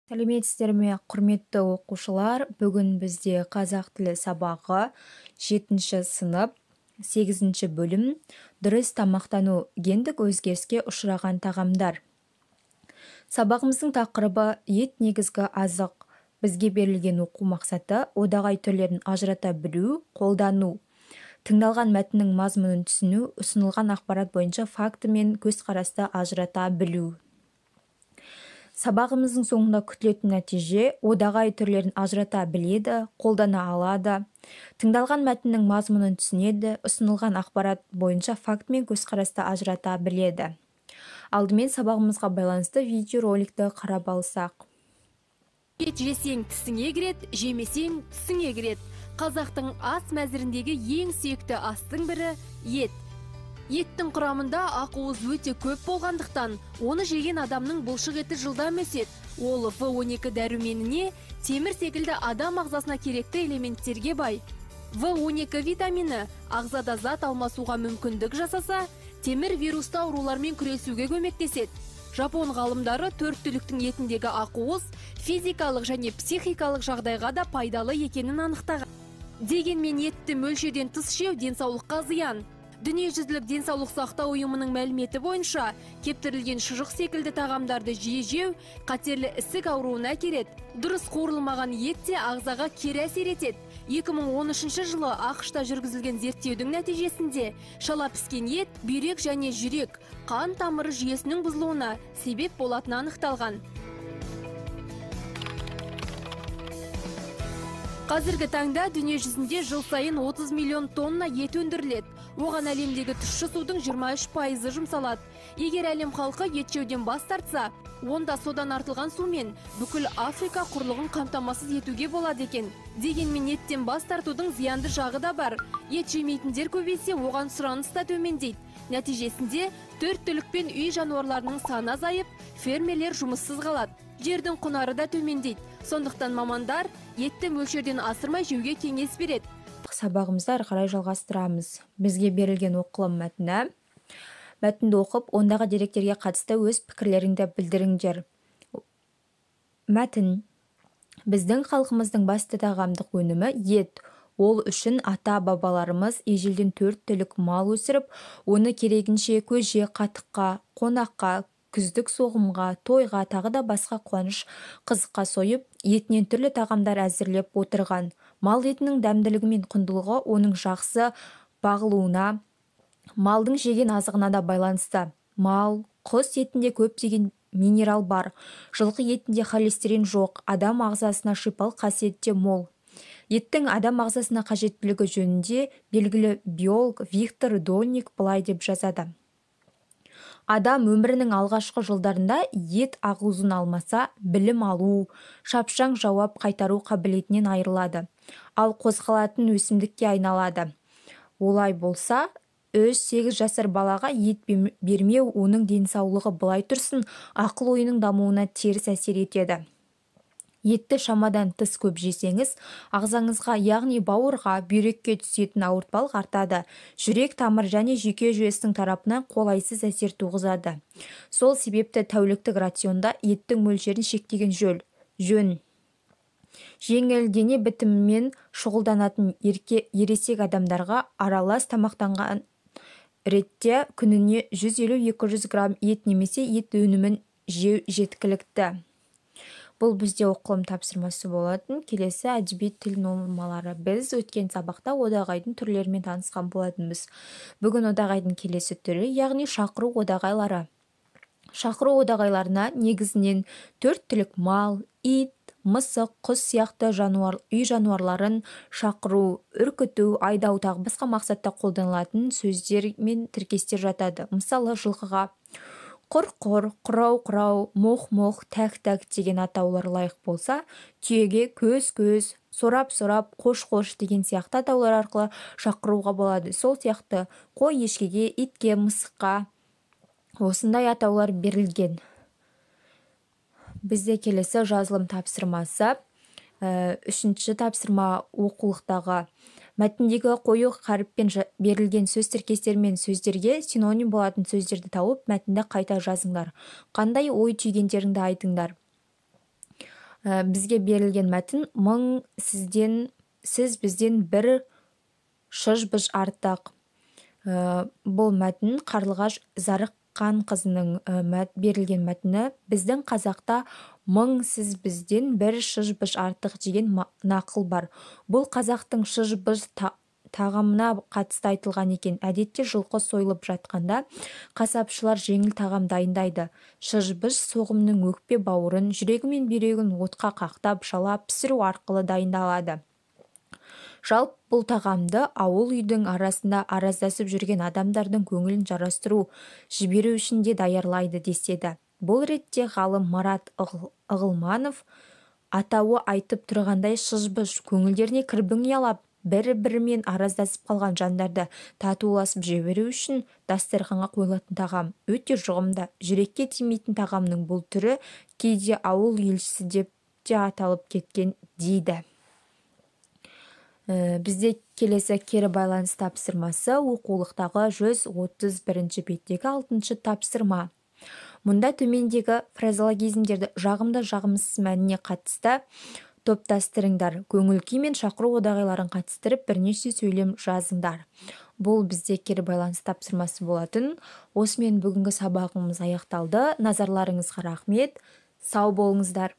Сәлеметсіздер ме, құрметті оқушылар? Бүгін бізде қазақ тілі сабағы 7-ші сынып 8-ші бөлім дұрыс тамақтану гендік өзгеріске ұшыраған тағамдар. Сабағымыздың тақырыбы ет негізгі азық. Бізге берілген оқу мақсаты одағай түрлерін ажырата білу, қолдану. Тыңдалған мәтіннің мазмұнын түсіну, ұсынылған ақпарат бойынша факті мен көзқарасты ажырата білу. Сабағымыздың соңында күтілетін нәтиже одағай түрлерін ажырата біледі, қолдана алады. Тыңдалған мәтіннің мазмұнын түсінеді, ұсынылған ақпарат бойынша факт мен көзқарасты ажырата біледі. Алдымен сабағымызға байланысты видеороликті қарап алсақ. Ет жесең тісіңе кіреді, жемесең тісіңе кіреді. Қазақтың ас мәзіріндегі ең сүйікті астың бірі ет. Еттің құрамында ақуыз өте көп болғандықтан, оны жеген адамның бұлшық еті жылдам өседі. Ол В12 дәруменіне, темір секілді адам ағзасына керекті элементтерге бай. В12 витамині ағзада зат алмасуға мүмкіндік жасаса, темір вирусты аурулармен күресуге көмектеседі. Жапон ғалымдары төрт түліктің етіндегі ақуыз физикалық және психикалық жағдайға да пайдалы екенін анықтаған. Дегенмен етті мөлшерден тыс жеу денсаулыққа зиян. Дүниежүзілік денсаулық сақтау ұйымының мәліметі бойынша, кептірілген шұжық секілді тағамдарды жиі жеу қатерлі ісік ауруына әкеледі. Дұрыс қуырылмаған ет те ағзаға кері әсер етеді. 2013 жылы ақш-та жүргізілген зерттеудің нәтижесінде шала піскен ет, бүйрек және жүрек, қан тамыры жүйесінің бұзылуына себеп болатыны анықталған. Қазіргі таңда дүние жүзінде жыл сайын 30 миллион тонна ет өндіріледі. Оған әлемдегі тұщы судың 23% жұмсалады. Егер әлем халқы ет жеуден бас тартса, онда содан артылған сумен бүкіл Африка құрлығын қамтамасыз етуге болады екен. Дегенмен еттен бас тартудың зиянды жағы да бар. Ет жемейтіндер көбейсе, оған сұраныс та төмендейді. Нәтижесінде төрт түлік пен үй жануарларының саны азайып, фермерлер жұмыссыз қалады. Жердің құнары да төмендейді. Сондықтан мамандар етті мөлшерден асырмай жеуге кеңес береді. Сабағымызды ары қарай жалғастырамыз. Бізге берілген оқылым мәтіні. Мәтінді оқып, ондағы деректерге қатысты өз пікірлеріңді білдіріңдер. Мәтін. Біздің халқымыздың басты тағамдық өнімі ет. Ол үшін ата-бабаларымыз ежелден төрт түлік мал өсіріп, оны керегінше көже, қатыққа, қонаққа, күздік соғымға, тойға, тағы да басқа қуаныш қызыққа сойып, етінен түрлі тағамдар әзірлеп отырған. Мал етінің дәмділігі мен құндылығы оның жақсы бағылуына, малдың жеген азығына да байланысты. Мал, құс етінде көптеген минерал бар. Жылқы етінде холестерин жоқ, адам ағзасына шипалық қасиетте мол. Еттің адам ағзасына қажеттілігі жөнінде белгілі биолог Виктор Донник былай деп жазады. Адам өмірінің алғашқы жылдарында ет ағузын алмаса, білім алу, шапшаң жауап қайтару қабілетінен айырылады. Ал қозғалатын өсімдікке айналады. Олай болса, 8 жасар балаға ет бермеу оның денсаулығы былай тұрсын, ақыл ойының дамуына теріс әсер етеді. Етті шамадан тыс көп жесеңіз, ағзаңызға, яғни бауырға, бүйрекке түсетін ауыртпалық артады. Жүрек, тамыр және жүйке жүйесінің тарапынан қолайсыз әсер туғызады. Сол себепті тәуліктік рационда еттің мөлшерін шектеген жөн. Жеңіл дене бітімімен шұғылданатын ересек адамдарға аралас тамақтанған ретте күніне 150-200 грамм ет немесе ет өнімін жеу жеткілікті. Бұл бізде оқылым тапсырмасы болатын. Келесі әдеби тіл нормалары. Біз өткен сабақта одағайдың түрлерімен танысқан болатынбыз. Бүгін одағайдың келесі түрі, яғни шақыру одағайлары. Шақыру одағайларына негізінен төрт түлік мал, ит, мысық, құс сияқты үй жануарларын шақыру, үркіту, айдау тағы басқа мақсатта қолданылатын сөздер мен тіркестер жатады. Мысалы, жылқыға құр-құр, құрау-құрау, моқ-моқ, тәк-тәк деген атаулар лайық болса, түйеге көз-көз, сорап-сорап, қош-қош деген сияқты атаулар арқылы шақыруға болады. Сол сияқты қой ешкіге, итке, мысыққа осындай атаулар берілген. Бізде келесі жазылым тапсырмасы. Үшінші тапсырма оқулықтағы мәтіндегі қою қаріппен берілген сөз тіркестер мен сөздерге синоним болатын сөздерді тауып, мәтінді қайта жазыңдар. Қандай ой түйгендеріңді айтыңдар. Бізге берілген мәтін сіз бізден бір шыж-быж артық. Бұл мәтін Қарлығаш Зарыққанқызының берілген мәтіні. Біздің қазақта сіз бізден бір шыж-быж артық деген нақыл бар. Бұл қазақтың шыж-быж тағамына қатысты айтылған екен. Әдетте жылқы сойылып жатқанда қасапшылар жеңіл тағам дайындайды. Шыж-быж соғымның өкпе бауырын, жүрегі мен бүйрегін отқа қақтап, шалап пісіру арқылы дайындалады. Жалпы бұл тағамды ауыл үйдің арасында араздасып жүрген адамдардың көңілін жарастыру, жіберу үшін де даярлайды деседі. Бұл ретте ғалым Марат Ығылманов атауы айтып тұрғандай шыж-быж көңілдеріне кірбің ұялап, бірі-бірімен араздасып қалған жандарды татуласып жіберу үшін дастарханға қойылатын тағам. Өте жұғымды, жүрекке тимейтін тағамның бұл түрі кейде ауыл елшісі деп те аталып кеткен дейді. Бізде келесі кері байланыс тапсырмасы оқулықтағы 131 беттегі 6-шы тапсырма. Мұнда төмендегі фразеологизмдерді жағымды жағымсыз мәніне қатысты топтастырыңдар. Көңіл-күй мен шақыру одағайларын қатыстырып бірнеше сөйлем жазыңдар. Бұл бізде кері байланыс тапсырмасы болатын. Осымен бүгінгі сабағымыз аяқталды. Назарларыңызға рахмет. Сау болыңыздар.